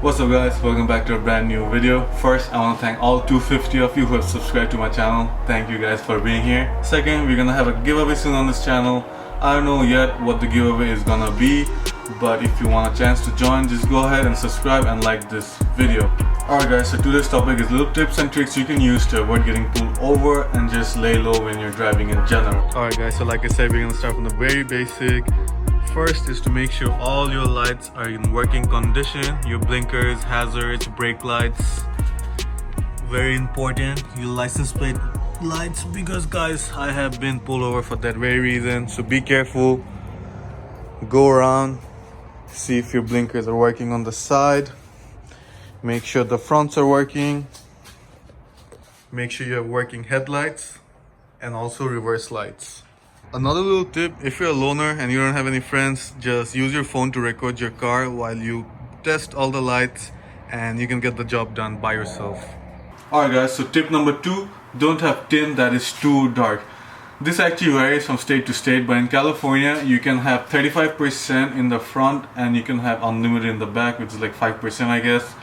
What's up guys, welcome back to a brand new video. First, I want to thank all 250 of you who have subscribed to my channel. Thank you guys for being here. Second, we're gonna have a giveaway soon on this channel. I don't know yet what the giveaway is gonna be, but if you want a chance to join, just go ahead and subscribe and like this video. Alright guys, so today's topic is little tips and tricks you can use to avoid getting pulled over and just lay low when you're driving in general. Alright guys, so like I said, we're gonna start from the very basic. First is to make sure all your lights are in working condition. Your blinkers, hazards, brake lights. Very important, your license plate lights, because guys, I have been pulled over for that very reason. So be careful. Go around, see if your blinkers are working on the side. Make sure the fronts are working. Make sure you have working headlights and also reverse lights. Another little tip, if you're a loner and you don't have any friends, just use your phone to record your car while you test all the lights, and you can get the job done by yourself. Alright guys, so tip number 2, don't have tint that is too dark. This actually varies from state to state, but in California you can have 35% in the front and you can have unlimited in the back, which is like 5% I guess.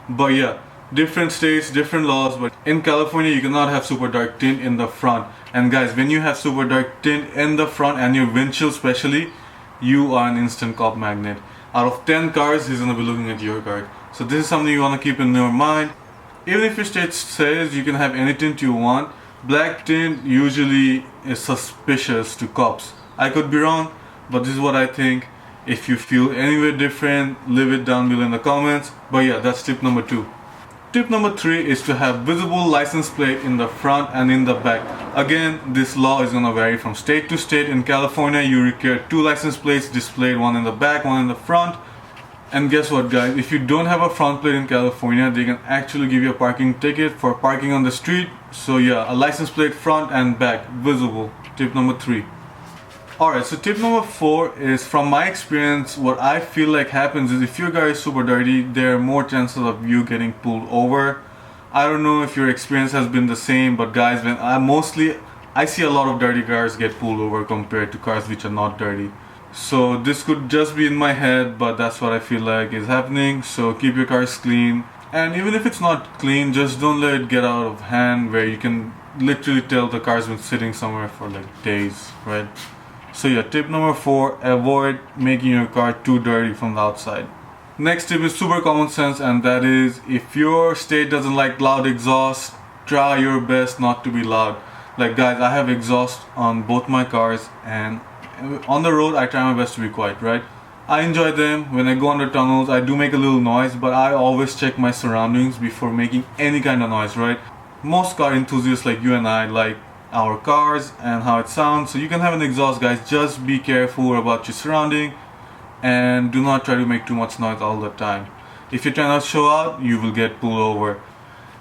But yeah, different states, different laws, but in California you cannot have super dark tint in the front. And guys, when you have super dark tint in the front and your windshield especially, you are an instant cop magnet. Out of 10 cars, he's gonna be looking at your car. So this is something you wanna keep in your mind. Even if your state says you can have any tint you want, black tint usually is suspicious to cops. I could be wrong, but this is what I think. If you feel anywhere different, leave it down below in the comments. But yeah, that's tip number 2. Tip number 3 is to have visible license plate in the front and in the back. Again, this law is gonna vary from state to state. In California, you require 2 license plates displayed, one in the back, one in the front. And guess what guys, if you don't have a front plate in California, they can actually give you a parking ticket for parking on the street. So yeah, a license plate front and back, visible. Tip number 3. Alright, so tip number 4 is, from my experience, what I feel like happens is if your car is super dirty, there are more chances of you getting pulled over. I don't know if your experience has been the same, but guys, when I see a lot of dirty cars get pulled over compared to cars which are not dirty. So this could just be in my head, but that's what I feel like is happening. So keep your cars clean, and even if it's not clean, just don't let it get out of hand where you can literally tell the car's been sitting somewhere for like days, right? So yeah, tip number 4, avoid making your car too dirty from the outside. Next tip is super common sense, and that is, if your state doesn't like loud exhaust, try your best not to be loud. Like guys, I have exhaust on both my cars, and on the road I try my best to be quiet, right? I enjoy them. When I go under tunnels, I do make a little noise, but I always check my surroundings before making any kind of noise, right? Most car enthusiasts like you and I like our cars and how it sounds. So you can have an exhaust guys, just be careful about your surrounding and do not try to make too much noise all the time. If you're trying to show out, you will get pulled over.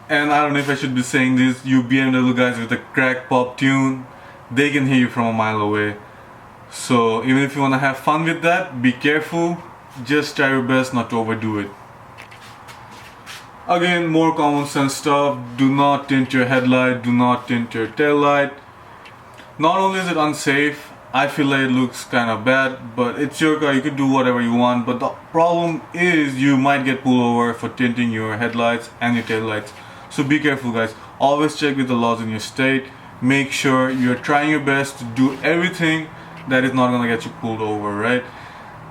And I don't know if I should be saying this, you BMW guys with a crack pop tune, they can hear you from a mile away. So even if you want to have fun with that, be careful, just try your best not to overdo it. Again, more common sense stuff. Do not tint your headlight, do not tint your tail light. Not only is it unsafe, I feel like it looks kind of bad, but it's your car, you can do whatever you want. But the problem is you might get pulled over for tinting your headlights and your tail lights. So be careful guys, always check with the laws in your state. Make sure you're trying your best to do everything that is not gonna get you pulled over, right?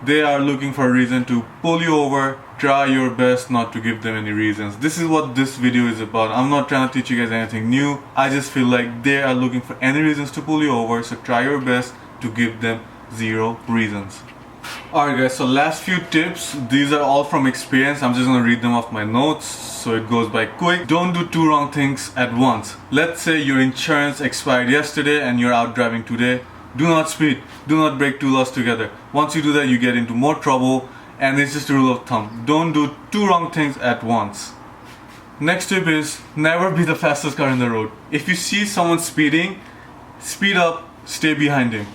They are looking for a reason to pull you over. Try your best not to give them any reasons. This is what this video is about. I'm not trying to teach you guys anything new. I just feel like they are looking for any reasons to pull you over, so try your best to give them 0 reasons. Alright guys, so last few tips, these are all from experience. I'm just gonna read them off my notes so it goes by quick. Don't do 2 wrong things at once. Let's say your insurance expired yesterday and you're out driving today. Do not speed, do not break 2 laws together. Once you do that, you get into more trouble, and it's just a rule of thumb. Don't do 2 wrong things at once. Next tip is, never be the fastest car in the road. If you see someone speeding, speed up, stay behind him.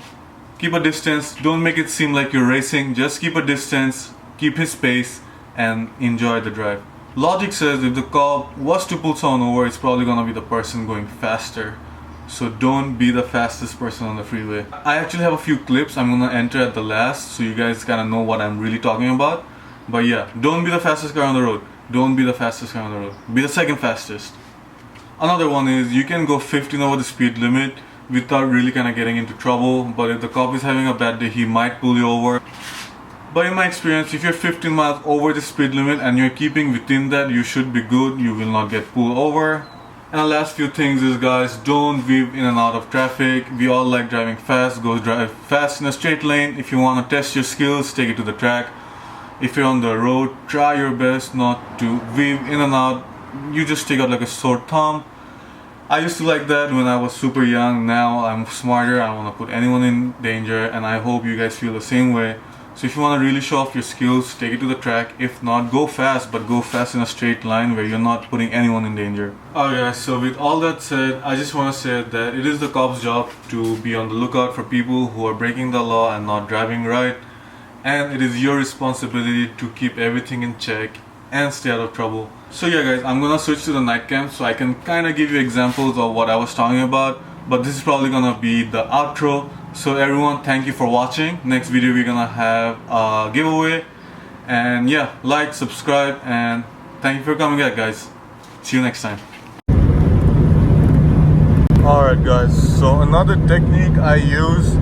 Keep a distance, don't make it seem like you're racing, just keep a distance, keep his pace, and enjoy the drive. Logic says if the cop was to pull someone over, it's probably gonna be the person going faster. So don't be the fastest person on the freeway. I actually have a few clips I'm gonna enter at the last, so you guys kinda know what I'm really talking about. But yeah, don't be the fastest car on the road. Don't be the fastest car on the road. Be the second fastest. Another one is you can go 15 over the speed limit without really kind of getting into trouble. But if the cop is having a bad day, he might pull you over. But in my experience, if you're 15 miles over the speed limit and you're keeping within that, you should be good. You will not get pulled over. And the last few things is, guys, don't weave in and out of traffic. We all like driving fast. Go drive fast in a straight lane. If you want to test your skills, take it to the track. If you're on the road, try your best not to weave in and out. You just stick out like a sore thumb. I used to like that when I was super young. Now I'm smarter. I don't want to put anyone in danger, and I hope you guys feel the same way. So if you want to really show off your skills, take it to the track. If not, go fast, but go fast in a straight line where you're not putting anyone in danger. Alright guys, so with all that said, I just want to say that it is the cop's job to be on the lookout for people who are breaking the law and not driving right. And it is your responsibility to keep everything in check and stay out of trouble. So yeah guys, I'm gonna switch to the night cam so I can kind of give you examples of what I was talking about. But this is probably gonna be the outro. So everyone, thank you for watching. Next video we're gonna have a giveaway. And yeah, like, subscribe, and thank you for coming back, guys. See you next time. Alright guys, so another technique I use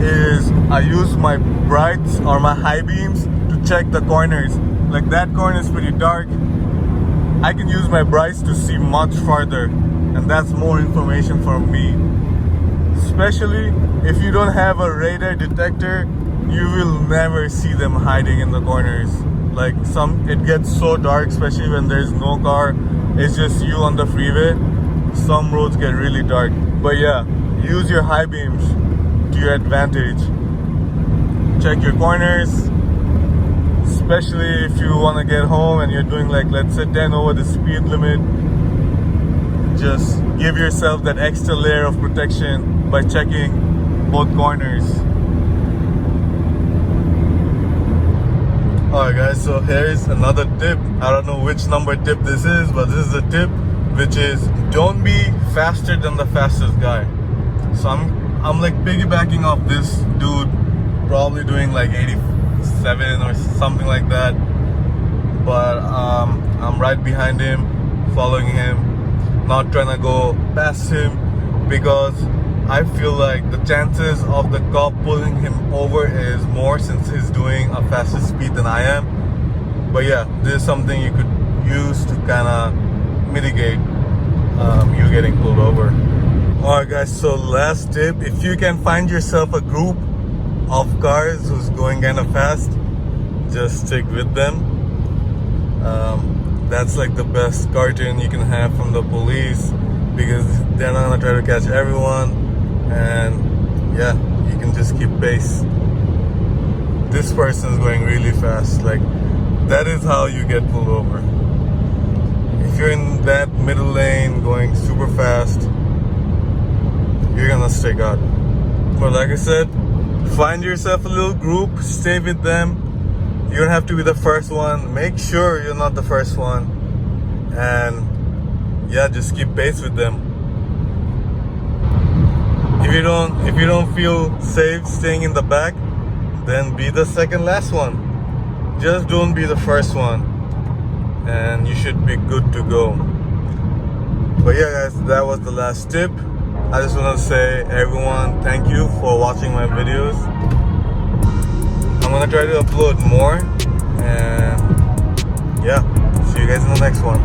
is I use my brights or my high beams to check the corners. Like that corner is pretty dark. I can use my brights to see much farther, and that's more information for me. Especially if you don't have a radar detector, you will never see them hiding in the corners. Like it gets so dark, especially when there's no car, it's just you on the freeway. Some roads get really dark. But yeah, use your high beams to your advantage. Check your corners, especially if you want to get home and you're doing like, let's say 10 over the speed limit. Just give yourself that extra layer of protection by checking both corners. Alright guys, so here's another tip. I don't know which number tip this is, but this is a tip which is don't be faster than the fastest guy. So I'm like piggybacking off this dude, probably doing like 87 or something like that. But I'm right behind him, following him, not trying to go past him, because I feel like the chances of the cop pulling him over is more since he's doing a faster speed than I am. But yeah, this is something you could use to kind of mitigate you getting pulled over. Alright guys, so last tip, if you can find yourself a group of cars who's going kind of fast, just stick with them. That's like the best cartoon you can have from the police, because they're not gonna try to catch everyone, and yeah, you can just keep pace. This person's going really fast, like that is how you get pulled over. If you're in that middle lane going super fast, you're gonna stick out. But like I said, find yourself a little group, stay with them. You don't have to be the first one. Make sure you're not the first one, and yeah, just keep pace with them. If you don't feel safe staying in the back, then be the second last one. Just don't be the first one, and you should be good to go. But yeah guys, that was the last tip. I just want to say, everyone, thank you for watching my videos. I'm gonna try to upload more, and yeah, see you guys in the next one.